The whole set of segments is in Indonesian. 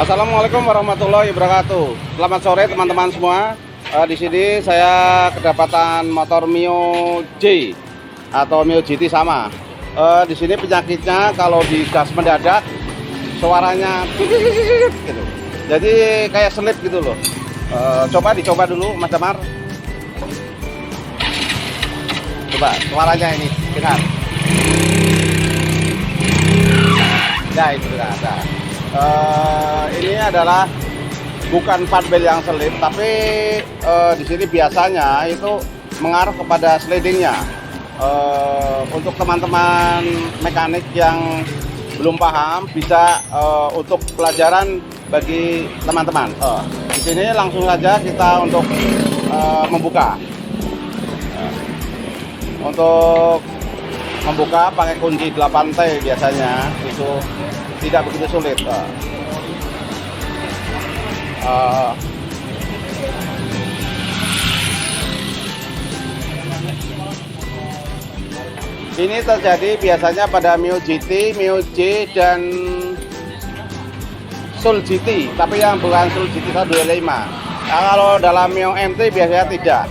Assalamualaikum warahmatullahi wabarakatuh. Selamat sore teman-teman semua. Di sini saya kedapatan motor Mio J atau Mio GT sama. Di sini penyakitnya kalau digas mendadak suaranya gitu. Jadi kayak selip gitu loh. Dicoba dulu Mas Damar. Coba suaranya ini dengar. Nah itu ada. Ini adalah bukan panbel yang selip, tapi di sini biasanya itu mengarah kepada slidingnya. Untuk teman-teman mekanik yang belum paham bisa untuk pelajaran bagi teman-teman. Di sini langsung saja kita untuk membuka. Untuk membuka pakai kunci 8T biasanya itu tidak begitu sulit. Ini terjadi biasanya pada Mio GT, Mio J dan Sul GT, tapi yang bukan Sul GT 125. Nah, kalau dalam Mio MT biasanya tidak.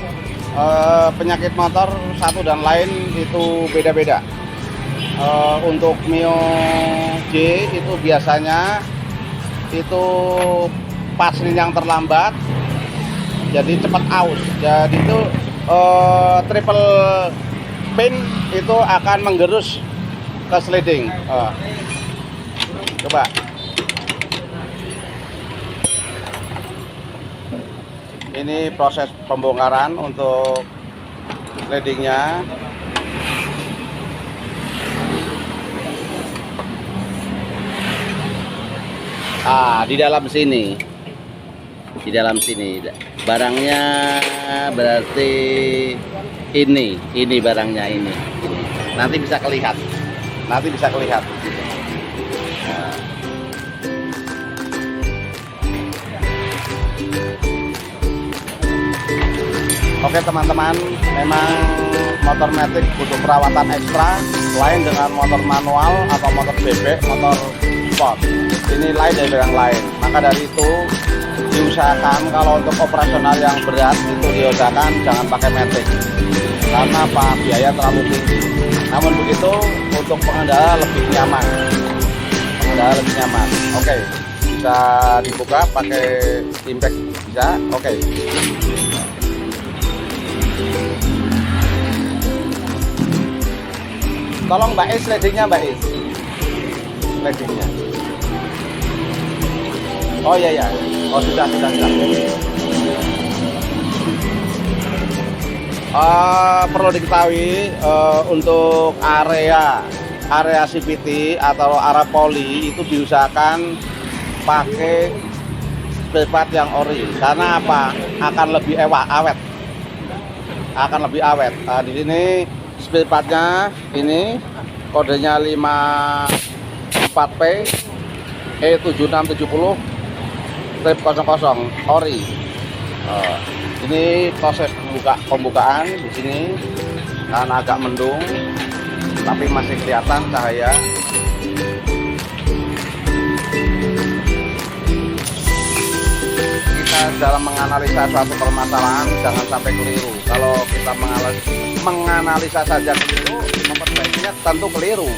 Penyakit motor satu dan lain itu beda-beda. Untuk Mio J itu biasanya itu pasrin yang terlambat, jadi cepat aus. Jadi itu triple pin itu akan menggerus ke sliding. Coba. Ini proses pembongkaran untuk slidingnya. Di dalam sini barangnya berarti ini barangnya ini. Nanti bisa kelihatan. Nah. Oke teman-teman, memang motor matic butuh perawatan ekstra lain dengan motor manual atau motor bebek, motor sport. Ini lain dari yang lain. Maka dari itu diusahakan kalau untuk operasional yang berat itu diusahakan jangan pakai matic. Karena apa? Biaya terlalu tinggi. Namun begitu untuk pengendara lebih nyaman. Oke, bisa dibuka pakai impact bisa. Oke. Tolong Mbak Is slidingnya, Mbak Is. Slidingnya. Oh iya. Oh sudah. Perlu diketahui untuk area CVT atau area poli itu diusahakan pakai spare part yang ori. Karena apa? Akan lebih awet. Di sini spare partnya ini kodenya 54P E7670 trip 00 ori. Ini proses pembukaan di sini karena agak mendung tapi masih kelihatan cahaya. Kita dalam menganalisa suatu permasalahan jangan sampai keliru. Kalau kita menganalisa saja keliru, memperbaikinya tentu keliru.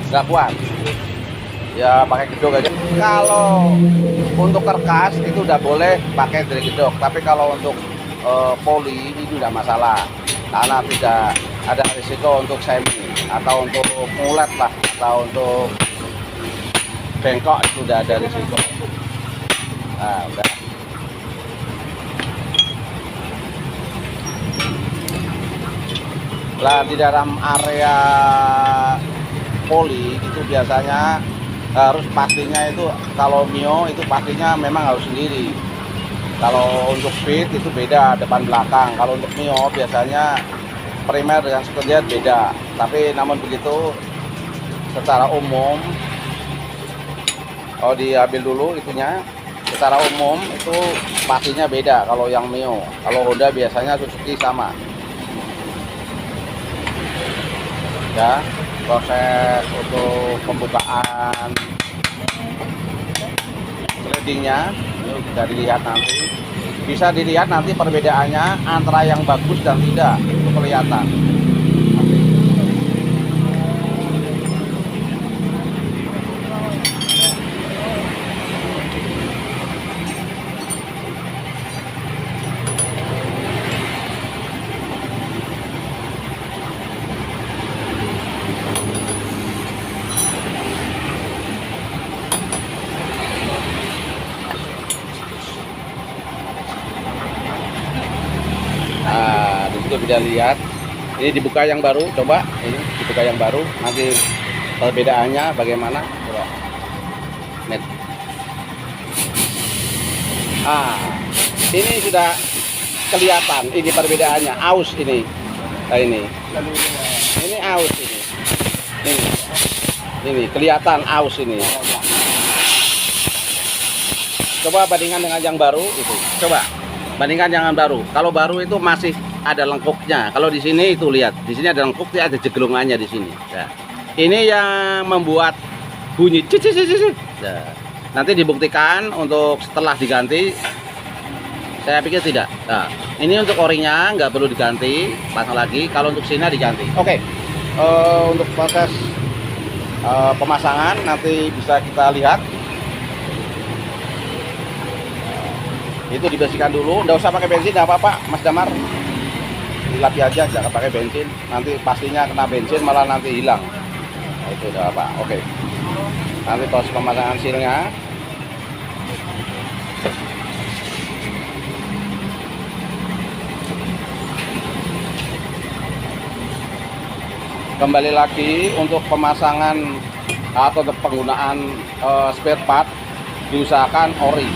Nggak kuat. Ya pakai gedok aja. Kalau untuk kerkas itu udah boleh pakai dari gedok. Tapi kalau untuk poli itu udah masalah. Karena tidak ada risiko untuk semi atau untuk mulet lah atau untuk bengkok itu udah ada risiko. Nah, udah. Lah di dalam area poli itu biasanya harus pastinya itu kalau Mio itu pastinya memang harus sendiri. Kalau untuk speed itu beda depan belakang. Kalau untuk Mio biasanya primer dengan sekunderian beda. Tapi namun begitu secara umum kalau diambil dulu itunya secara umum itu pastinya beda kalau yang Mio. Kalau Honda biasanya Suzuki sama. Ya. proses untuk pembukaan slidingnya ini bisa dilihat nanti. Bisa dilihat nanti perbedaannya antara yang bagus dan tidak, itu kelihatan. Nah, di situ bisa lihat. Ini dibuka yang baru, coba. Ini dibuka yang baru. Nanti perbedaannya bagaimana? Coba. Net. Ini sudah kelihatan. Ini perbedaannya. Aus ini. Nah, ini aus ini. Ini kelihatan aus ini. Coba bandingkan dengan yang baru itu. Coba. Bandingkan jangan baru. Kalau baru itu masih ada lengkuknya. Kalau di sini itu lihat, di sini ada lengkuknya, ada jeglungannya di sini. Nah, ini yang membuat bunyi cici. Nah, nanti dibuktikan untuk setelah diganti. Saya pikir tidak. Nah, ini untuk orinya nggak perlu diganti, pasang lagi. Kalau untuk sini diganti. Oke. Untuk proses pemasangan nanti bisa kita lihat. Itu dibersihkan dulu, nggak usah pakai bensin, nggak apa-apa Mas Damar, dilapi aja, jangan pakai bensin, nanti pastinya kena bensin malah nanti hilang. Nah, itu udah apa. Oke, nanti proses pemasangan silnya. Kembali lagi untuk pemasangan atau untuk penggunaan spare part, diusahakan ori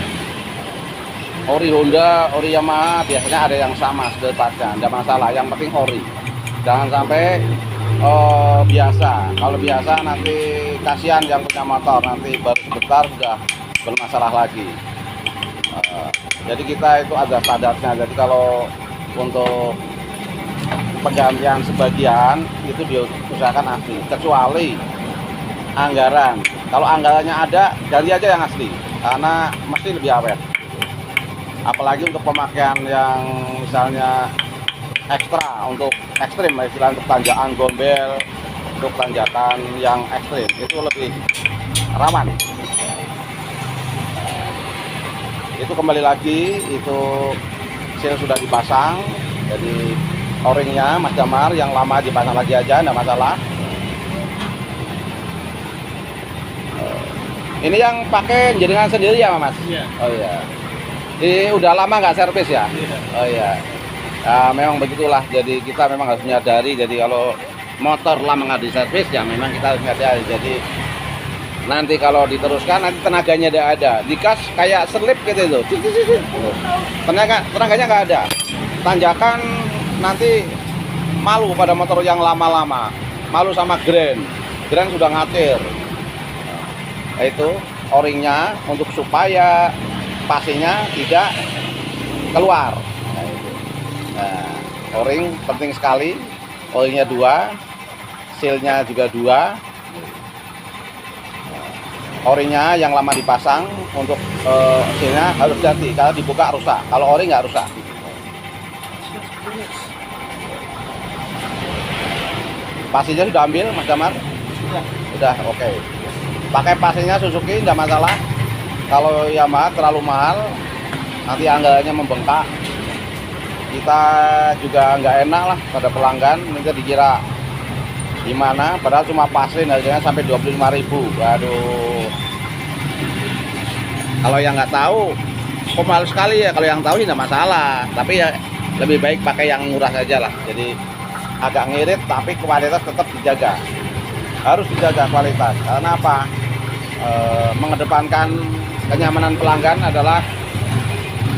Honda, ori Yamaha biasanya ada yang sama spare partnya, tidak masalah. Yang penting ori, jangan sampai biasa. Kalau biasa nanti kasihan yang punya motor, nanti baru sebentar sudah bermasalah lagi. Jadi kita itu ada standarnya. Jadi kalau untuk penggantian sebagian itu diusahakan asli, kecuali anggaran. Kalau anggarannya ada, ganti aja yang asli, karena mesti lebih awet. Apalagi untuk pemakaian yang misalnya ekstra, untuk ekstrim, istilah untuk tanjakan gombel, untuk tanjakan yang ekstrim, itu lebih rawan. Itu kembali lagi, itu seal sudah dipasang, jadi o-ringnya Mas Damar yang lama dipasang lagi aja, enggak masalah. Ini yang pakai jenengan sendiri ya Mas? Iya. Oh iya. Ini udah lama nggak servis ya? Iya. Oh iya. Ya, memang begitulah. Jadi kita memang harus menyadari. Jadi kalau motor lama nggak diservis ya memang kita harus menyadari. Jadi nanti kalau diteruskan nanti tenaganya tidak ada. Dikas kayak selip gitu itu. Tenaganya nggak ada. Tanjakan nanti malu pada motor yang lama-lama. Malu sama Grand sudah ngatir. Nah, itu o-ringnya untuk supaya pastinya tidak keluar. Nah, itu. Nah, o-ring penting sekali. O-ringnya 2, sealnya juga 2. O-ringnya yang lama dipasang untuk sealnya harus ganti. Kalau dibuka rusak. Kalau o-ring nggak rusak. Pastinya sudah ambil Mas Damar? Sudah, oke. Pakai pastinya Suzuki nggak masalah. Kalau Yamaha terlalu mahal, nanti anggarannya membengkak. Kita juga nggak enak lah pada pelanggan, nanti dikira gimana, padahal cuma pasin harganya sampai 25.000. Waduh. Kalau yang nggak tahu, kok mahal sekali ya. Kalau yang tahu sih nggak masalah, tapi ya lebih baik pakai yang murah saja lah. Jadi agak ngirit, tapi kualitas tetap dijaga. Harus dijaga kualitas. Karena apa? Mengedepankan kenyamanan pelanggan adalah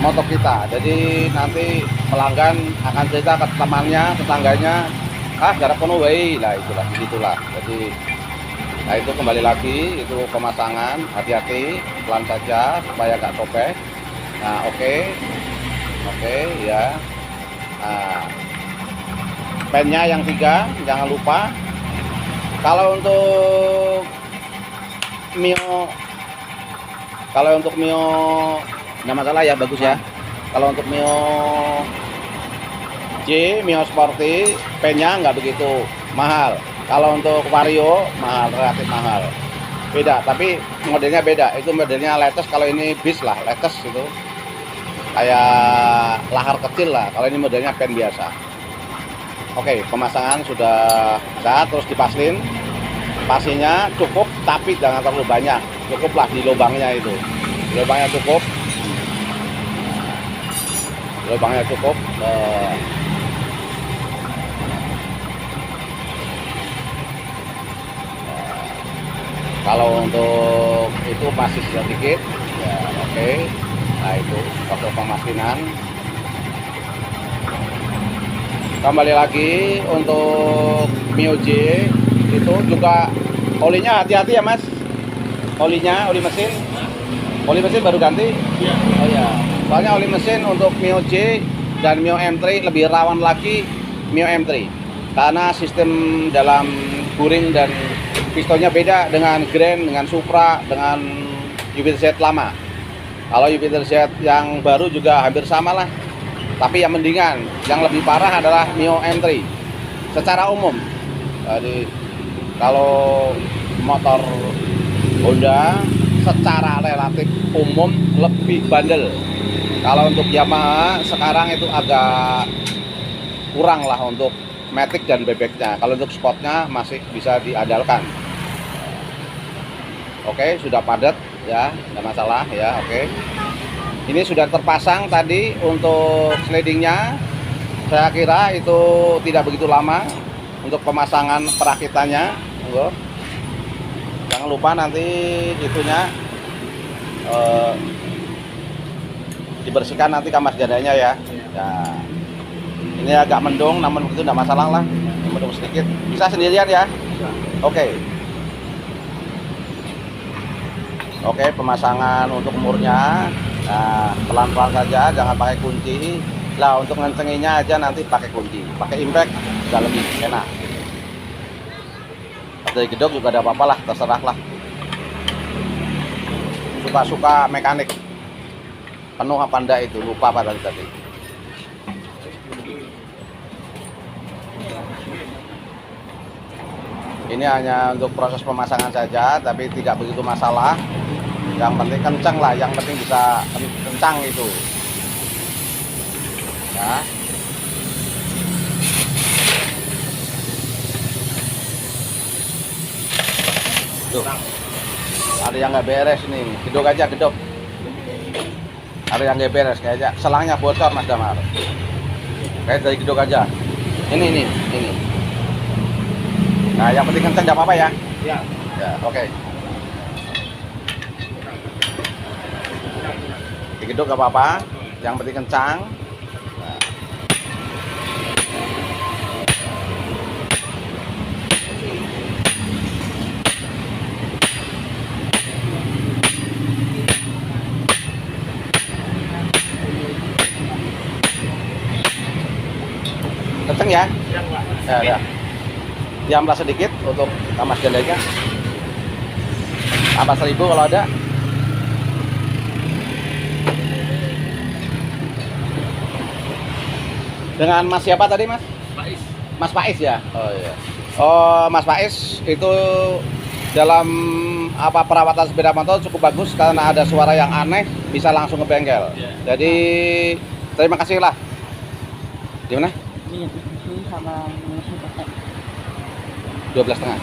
motor kita. Jadi nanti pelanggan akan cerita ke temannya, tetangganya, garap kono wae. Lah itulah, begitulah. Jadi nah itu kembali lagi, itu pemasangan, hati-hati, pelan saja supaya nggak sobek. Nah, oke ya. Nah, pennya yang 3 jangan lupa. Kalau untuk Mio, nggak masalah ya, bagus ya. Kalau untuk Mio J, Mio Sporty, pennya nggak begitu mahal. Kalau untuk Vario mahal, relatif mahal. Beda, tapi modelnya beda. Itu modelnya latest, kalau ini bis lah, latest itu. Kayak lahar kecil lah. Kalau ini modelnya pen biasa. Oke, pemasangan sudah sah, terus dipaslin. Pastinya cukup, tapi jangan terlalu banyak. Cukuplah di lubangnya itu. Lubangnya cukup. Lubangnya cukup. Kalau untuk itu masih sedikit, ya oke. Nah itu waktu pemaskinan. Kembali lagi untuk Mio J itu juga olinya hati-hati ya Mas. Olinya, oli mesin baru ganti. Oh ya, soalnya oli mesin untuk Mio J dan Mio M3 lebih rawan lagi Mio M3 karena sistem dalam buring dan pistonnya beda dengan Grand, dengan Supra, dengan Jupiter Z lama. Kalau Jupiter Z yang baru juga hampir sama lah. Tapi yang mendingan, yang lebih parah adalah Mio M3 secara umum. Jadi kalau motor Honda secara relatif umum lebih bandel. Kalau untuk Yamaha sekarang itu agak kurang lah untuk matic dan bebeknya. Kalau untuk spotnya masih bisa diandalkan. Oke, sudah padat ya, nggak masalah ya. Oke, ini sudah terpasang tadi untuk slidingnya. Saya kira itu tidak begitu lama untuk pemasangan perakitannya. Jangan lupa nanti itunya dibersihkan nanti kampas jandanya ya. Ya. Ini agak mendung, namun begitu tidak masalah lah. Mendung sedikit, bisa sendirian ya. Oke. Oke, pemasangan untuk murnya. Nah, pelan-pelan saja, jangan pakai kunci. Lah, untuk ngencenginya aja nanti pakai kunci. Pakai impact sudah lebih enak. Dari gedok juga ada apa-apa lah, terserah lah. Suka-suka mekanik. Penuh apa enggak itu, lupa apa tadi. Ini hanya untuk proses pemasangan saja, tapi tidak begitu masalah. Yang penting kencang lah, yang penting bisa kencang itu. Ya. Tuh. Ada yang nggak beres nih, gedok aja gedok. Ada yang nggak beres kayaknya, selangnya bocor Mas Damar. Kayak dari gedok aja. Ini. Nah, yang penting kencang, nggak apa-apa ya. Ya, oke. Digeduk nggak apa-apa, yang penting kencang. Nah. Kencang ya? Ya. Diamblas sedikit untuk kampas jandanya. Tambah 1000 kalau ada. Dengan Mas siapa tadi Mas? Faiz. Mas Faiz ya? Oh iya. Oh, Mas Faiz itu dalam perawatan sepeda motor cukup bagus karena ada suara yang aneh bisa langsung ke bengkel. Yeah. Jadi terima kasih lah. Di mana? Iya, sama 12,5.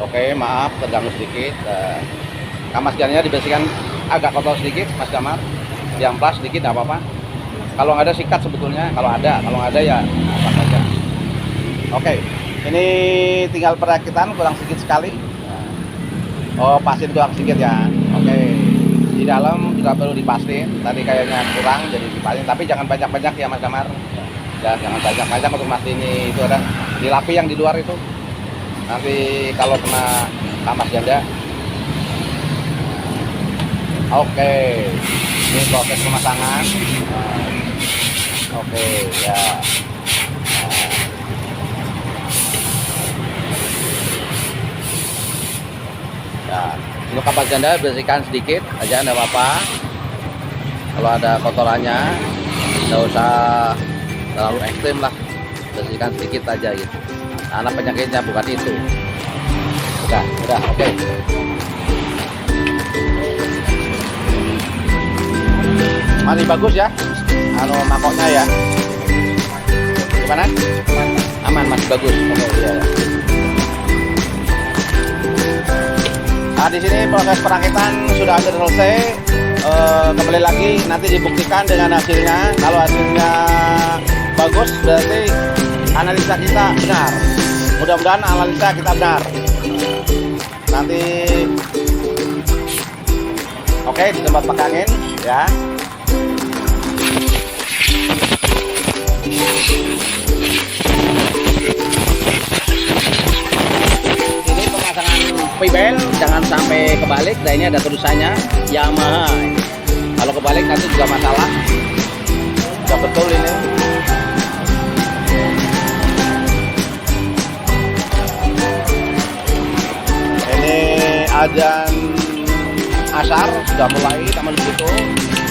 Oke, maaf terganggu sedikit. Kampas jandanya dibersihkan agak kotor sedikit Mas Damar. Diamplas sedikit tidak apa-apa. Kalau nggak ada sikat sebetulnya, kalau nggak ada ya apa saja. Oke, ini tinggal perakitan kurang sedikit sekali. Oh, pastiin kurang sedikit ya. Oke, di dalam juga perlu dipastiin. Tadi kayaknya kurang jadi dipastiin, tapi jangan banyak-banyak ya Mas Damar. Ya, jangan banyak-banyak untuk mastiin ini itu ada dilapi yang di luar itu. Nanti kalau kena kampas janda. Oke, ini proses pemasangan. Oke, ya. Untuk kapak janda bersihkan sedikit aja, enggak apa-apa. Kalau ada kotorannya nggak usah terlalu ekstrim lah, bersihkan sedikit aja gitu, karena penyakitnya bukan itu. Udah, oke. Masih bagus ya, makoknya ya. Gimana? Aman, masih bagus. Oke, iya. Nah, di sini proses perakitan sudah hampir selesai. Kembali lagi nanti dibuktikan dengan hasilnya. Kalau hasilnya bagus berarti analisa kita benar. Mudah-mudahan analisa kita benar. Nanti oke, di tempat pekangin ya. Ini pemasangan Vibel jangan sampai kebalik. Dan ini ada tulisannya Yamaha. Kalau kebalik nanti juga masalah. Sudah betul ini. Ini azan asar sudah mulai, namun begitu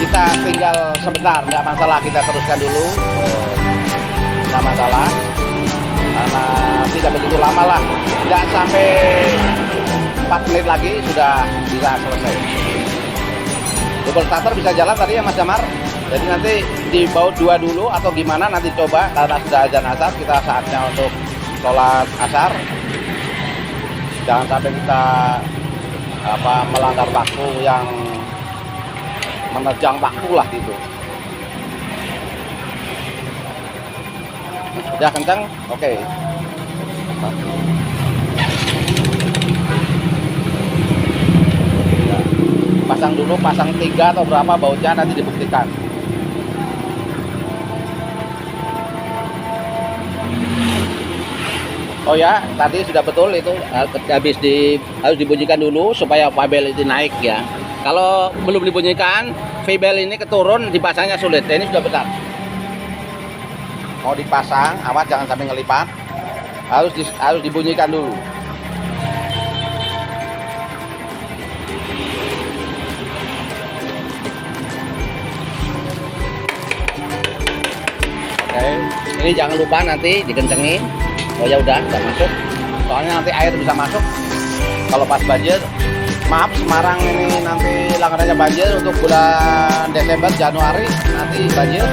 kita tinggal sebentar, nggak masalah, kita teruskan dulu, nggak masalah, karena tidak begitu lama lah, tidak sampai 4 menit lagi sudah bisa selesai. Double starter bisa jalan tadi ya Mas Damar, jadi nanti dibaut 2 dulu atau gimana nanti coba, karena sudah azan asar, kita saatnya untuk sholat asar. Jangan sampai kita melanggar waktu yang menerjang waktu lah gitu. Udah kencang? Oke. Pasang dulu, pasang 3 atau berapa bautnya nanti dibuktikan. Oh ya, tadi sudah betul itu, harus dibunyikan dulu supaya Vibel itu naik ya. Kalau belum dibunyikan, Vibel ini keturun, dipasangnya sulit. Ini sudah benar. Mau dipasang, awas jangan sampai ngelipat. Harus dibunyikan dulu. Oke, ini jangan lupa nanti dikencengin. Oh ya udah, nggak masuk. Soalnya nanti air bisa masuk. Kalau pas banjir, maaf Semarang ini nanti langganannya banjir untuk bulan Desember, Januari nanti banjir.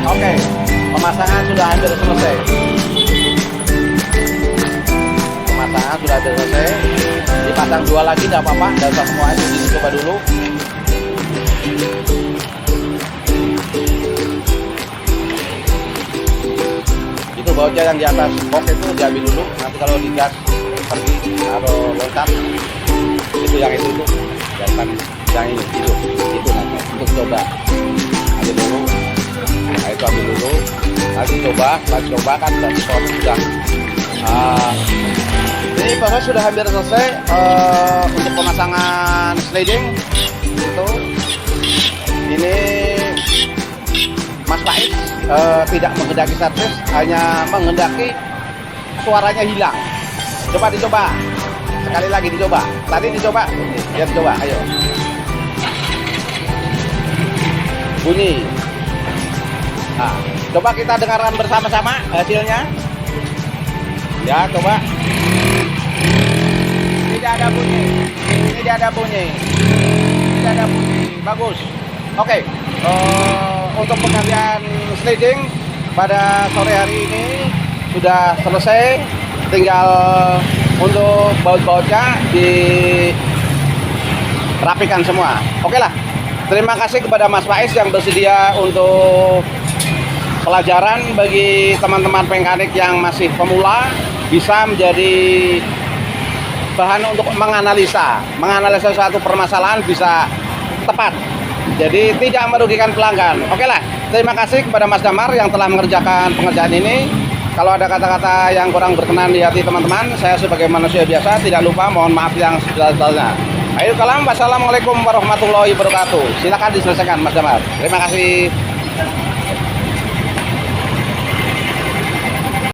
Oke, pemasangan sudah hampir selesai. Pemasangan sudah hampir selesai. Dipasang 2 lagi, nggak apa-apa. Nggak usah semua itu dicoba dulu. Bautnya yang di atas box itu diambil dulu, nanti kalau digas pergi atau loncat itu yang itu jangan yang ini itu nanti untuk coba ambil dulu. Nah itu ambil dulu, nanti coba kan dan sudah ini proses sudah hampir selesai. Untuk pemasangan sliding itu ini Mas Faiz tidak menghendaki servis, hanya menghendaki suaranya hilang. Coba dicoba sekali lagi, dicoba tadi dicoba, ya coba, ayo bunyi. Nah, coba kita dengarkan bersama-sama hasilnya ya. Coba, tidak ada bunyi, bagus. Oke. Untuk penggantian sliding pada sore hari ini sudah selesai, tinggal untuk baut-bautnya dirapikan semua. Oke lah, terima kasih kepada Mas Faiz yang bersedia untuk pelajaran bagi teman-teman mekanik yang masih pemula, bisa menjadi bahan untuk menganalisa suatu permasalahan bisa tepat. Jadi tidak merugikan pelanggan. Oke lah, terima kasih kepada Mas Damar yang telah mengerjakan pengerjaan ini. Kalau ada kata-kata yang kurang berkenan di hati teman-teman, saya sebagai manusia biasa tidak lupa mohon maaf yang sebesar-besarnya. Akhirul kalam, wassalamualaikum warahmatullahi wabarakatuh. Silakan diselesaikan Mas Damar. Terima kasih.